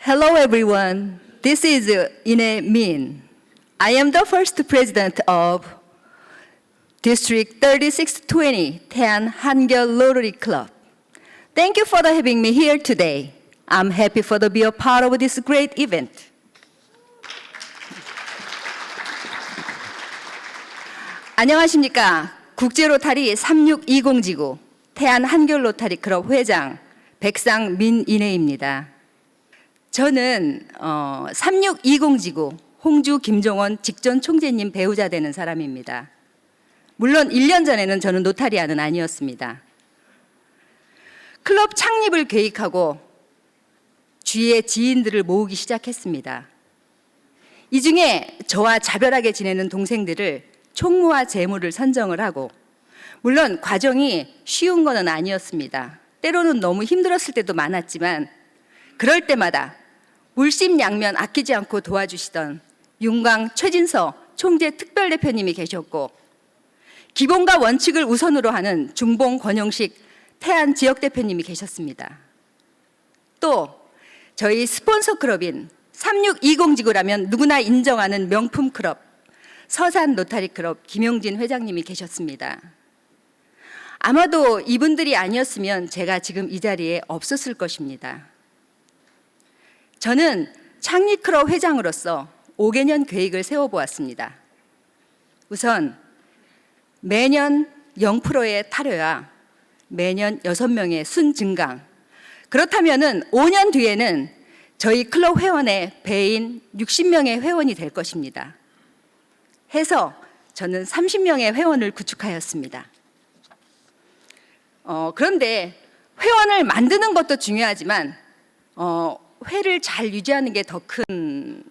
Hello everyone, this is Ine Min. I am the first president of District 3620 Taean Hangul Rotary Club. Thank you for having me here today. I'm happy to be a part of this great event. 안녕하십니까. 국제로타리 3620지구 태안 한귤 로타리 클럽 회장 백상민이네입니다. 저는 3620지구 홍주 김종원 직전 총재님 배우자 되는 사람입니다. 물론 1년 전에는 저는 노타리아는 아니었습니다. 클럽 창립을 계획하고 주위의 지인들을 모으기 시작했습니다. 이 중에 저와 자별하게 지내는 동생들을 총무와 재무를 선정을 하고, 물론 과정이 쉬운 것은 아니었습니다. 때로는 너무 힘들었을 때도 많았지만 그럴 때마다 물심양면 아끼지 않고 도와주시던 윤광 최진서 총재 특별대표님이 계셨고, 기본과 원칙을 우선으로 하는 중봉 권영식 태안 지역대표님이 계셨습니다. 또 저희 스폰서 클럽인 3620지구라면 누구나 인정하는 명품 클럽 서산 로타리 클럽 김용진 회장님이 계셨습니다. 아마도 이분들이 아니었으면 제가 지금 이 자리에 없었을 것입니다. 저는 창립 클럽 회장으로서 5개년 계획을 세워보았습니다. 우선 매년 0%의 탈회와 매년 6명의 순 증강. 그렇다면 5년 뒤에는 저희 클럽 회원의 배인 60명의 회원이 될 것입니다. 해서 저는 30명의 회원을 구축하였습니다. 그런데 회원을 만드는 것도 중요하지만 회를 잘 유지하는 게 더 큰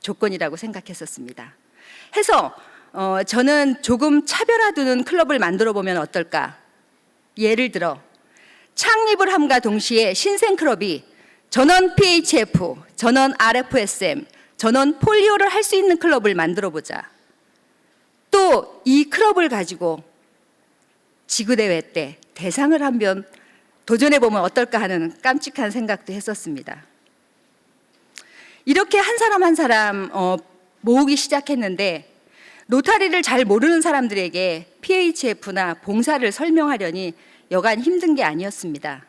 조건이라고 생각했었습니다. 해서 저는 조금 차별화두는 클럽을 만들어 보면 어떨까? 예를 들어 창립을 함과 동시에 신생 클럽이 전원 PHF, 전원 RFSM, 전원 폴리오를 할 수 있는 클럽을 만들어 보자. 또 이 클럽을 가지고 지구대회 때 대상을 한번 도전해 보면 어떨까 하는 깜찍한 생각도 했었습니다. 이렇게 한 사람 한 사람 모으기 시작했는데, 노타리를 잘 모르는 사람들에게 PHF나 봉사를 설명하려니 여간 힘든 게 아니었습니다.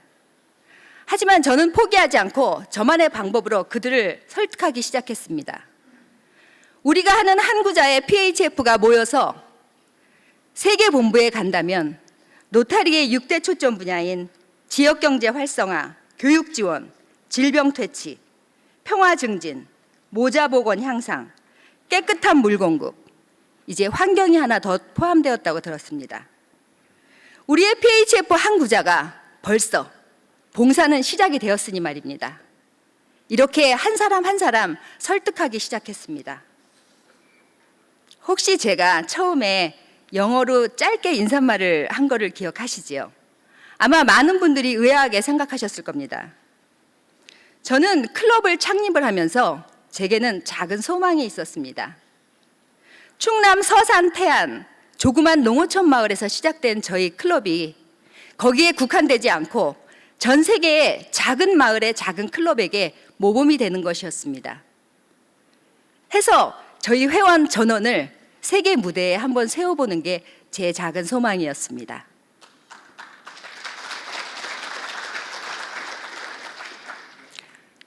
하지만 저는 포기하지 않고 저만의 방법으로 그들을 설득하기 시작했습니다. 우리가 하는 한구자의 PHF가 모여서 세계본부에 간다면 노타리의 6대 초점 분야인 지역경제 활성화, 교육지원, 질병퇴치, 평화증진, 모자보건 향상, 깨끗한 물 공급, 이제 환경이 하나 더 포함되었다고 들었습니다. 우리의 PHF 한 구자가 벌써 봉사는 시작이 되었으니 말입니다. 이렇게 한 사람 한 사람 설득하기 시작했습니다. 혹시 제가 처음에 영어로 짧게 인사말을 한 거를 기억하시지요? 아마 많은 분들이 의아하게 생각하셨을 겁니다. 저는 클럽을 창립을 하면서 제게는 작은 소망이 있었습니다. 충남 서산 태안 조그만 농어촌 마을에서 시작된 저희 클럽이 거기에 국한되지 않고 전 세계의 작은 마을의 작은 클럽에게 모범이 되는 것이었습니다. 해서 저희 회원 전원을 세계 무대에 한번 세워보는 게 제 작은 소망이었습니다.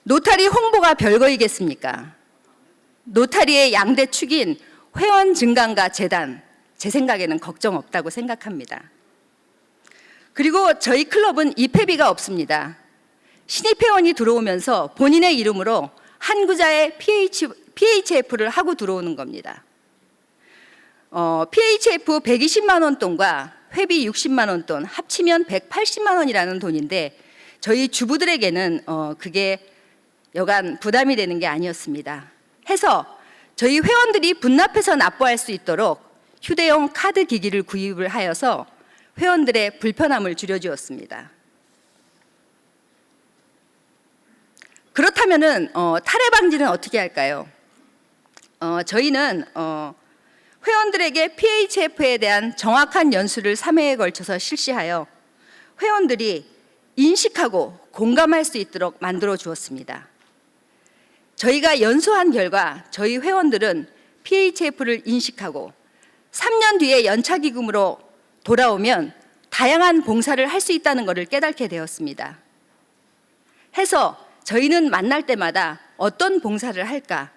노타리 홍보가 별거이겠습니까? 노타리의 양대 축인 회원 증강과 재단, 제 생각에는 걱정 없다고 생각합니다. 그리고 저희 클럽은 입회비가 없습니다. 신입 회원이 들어오면서 본인의 이름으로 한구자의 PHF를 하고 들어오는 겁니다. PHF 120만 원 돈과 회비 60만 원 돈 합치면 180만 원이라는 돈인데 저희 주부들에게는 그게 여간 부담이 되는 게 아니었습니다. 해서 저희 회원들이 분납해서 납부할 수 있도록 휴대용 카드 기기를 구입을 하여서 회원들의 불편함을 줄여주었습니다. 그렇다면은 탈회 방지는 어떻게 할까요? 저희는 회원들에게 PHF에 대한 정확한 연수를 3회에 걸쳐서 실시하여 회원들이 인식하고 공감할 수 있도록 만들어 주었습니다. 저희가 연수한 결과 저희 회원들은 PHF를 인식하고 3년 뒤에 연차기금으로 돌아오면 다양한 봉사를 할 수 있다는 것을 깨닫게 되었습니다. 해서 저희는 만날 때마다 어떤 봉사를 할까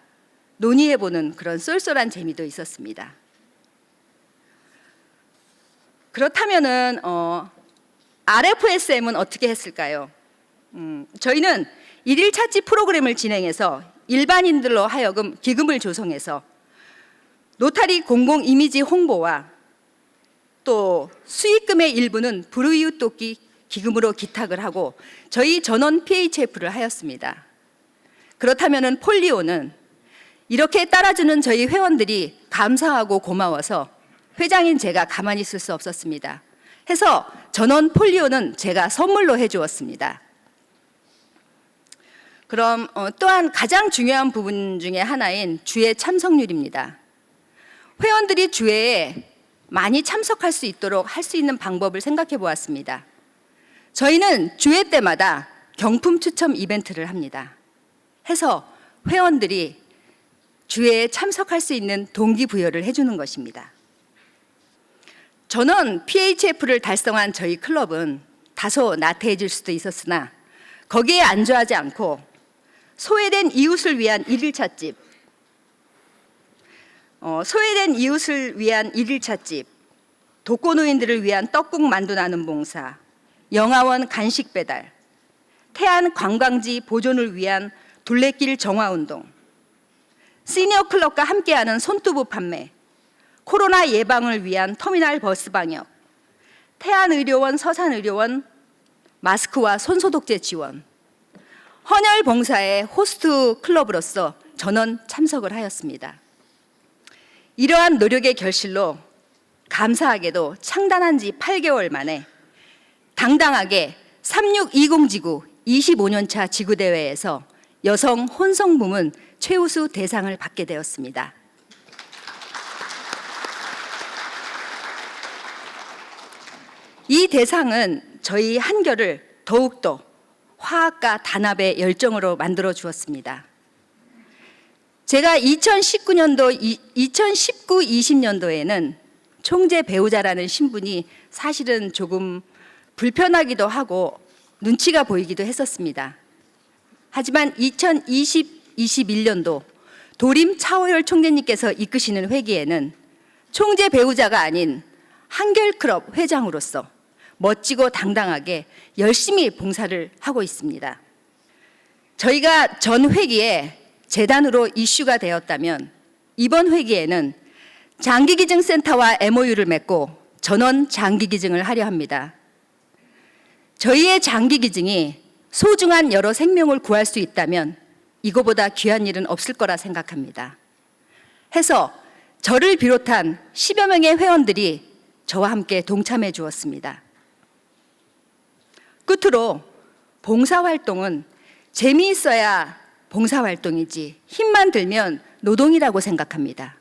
논의해보는 그런 쏠쏠한 재미도 있었습니다. 그렇다면은 RFSM은 어떻게 했을까요? 저희는 일일 찾지 프로그램을 진행해서 일반인들로 하여금 기금을 조성해서 노타리 공공 이미지 홍보와 또 수익금의 일부는 불우이웃 돕기 기금으로 기탁을 하고 저희 전원 PHF를 하였습니다. 그렇다면은 폴리오는 이렇게 따라주는 저희 회원들이 감사하고 고마워서 회장인 제가 가만히 있을 수 없었습니다. 해서 전원 폴리오는 제가 선물로 해주었습니다. 그럼 또한 가장 중요한 부분 중에 하나인 주회 참석률입니다. 회원들이 주회에 많이 참석할 수 있도록 할 수 있는 방법을 생각해 보았습니다. 저희는 주회 때마다 경품 추첨 이벤트를 합니다. 해서 회원들이 주회에 참석할 수 있는 동기부여를 해주는 것입니다. 전원 PHF를 달성한 저희 클럽은 다소 나태해질 수도 있었으나 거기에 안주하지 않고 소외된 이웃을 위한 일일 찻집, 독거노인들을 위한 떡국 만두 나눔 봉사, 영아원 간식 배달, 태안 관광지 보존을 위한 둘레길 정화운동, 시니어 클럽과 함께하는 손두부 판매, 코로나 예방을 위한 터미널 버스 방역, 태안의료원, 서산의료원 마스크와 손소독제 지원, 헌혈 봉사의 호스트 클럽으로서 전원 참석을 하였습니다. 이러한 노력의 결실로 감사하게도 창단한 지 8개월 만에 당당하게 3620지구 25년차 지구대회에서 여성 혼성 부문 최우수 대상을 받게 되었습니다. 이 대상은 저희 한결을 더욱더 화합과 단합의 열정으로 만들어 주었습니다. 제가 2019-20년도에는 총재 배우자라는 신분이 사실은 조금 불편하기도 하고 눈치가 보이기도 했었습니다. 하지만 2020-21년도 도림 차호열 총재님께서 이끄시는 회기에는 총재 배우자가 아닌 한결클럽 회장으로서 멋지고 당당하게 열심히 봉사를 하고 있습니다. 저희가 전 회기에 재단으로 이슈가 되었다면 이번 회기에는 장기기증센터와 MOU를 맺고 전원 장기기증을 하려 합니다. 저희의 장기기증이 소중한 여러 생명을 구할 수 있다면 이거보다 귀한 일은 없을 거라 생각합니다. 해서 저를 비롯한 10여 명의 회원들이 저와 함께 동참해 주었습니다. 끝으로 봉사활동은 재미있어야 봉사활동이지 힘만 들면 노동이라고 생각합니다.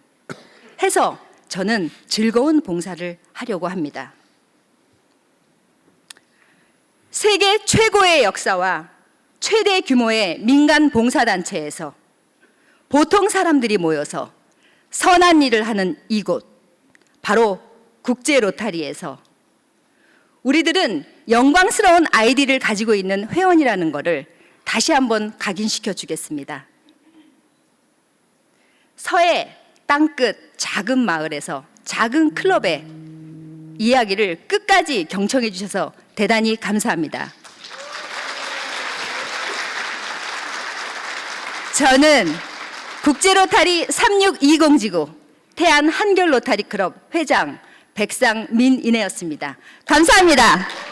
해서 저는 즐거운 봉사를 하려고 합니다. 세계 최고의 역사와 최대 규모의 민간 봉사단체에서 보통 사람들이 모여서 선한 일을 하는 이곳, 바로 국제 로타리에서 우리들은 영광스러운 아이디를 가지고 있는 회원이라는 것을 다시 한번 각인시켜 주겠습니다. 서해 땅끝 작은 마을에서 작은 클럽의 이야기를 끝까지 경청해 주셔서 대단히 감사합니다. 저는 국제로타리 3620지구 태안 한결로타리 클럽 회장 백상민이네였습니다. 감사합니다.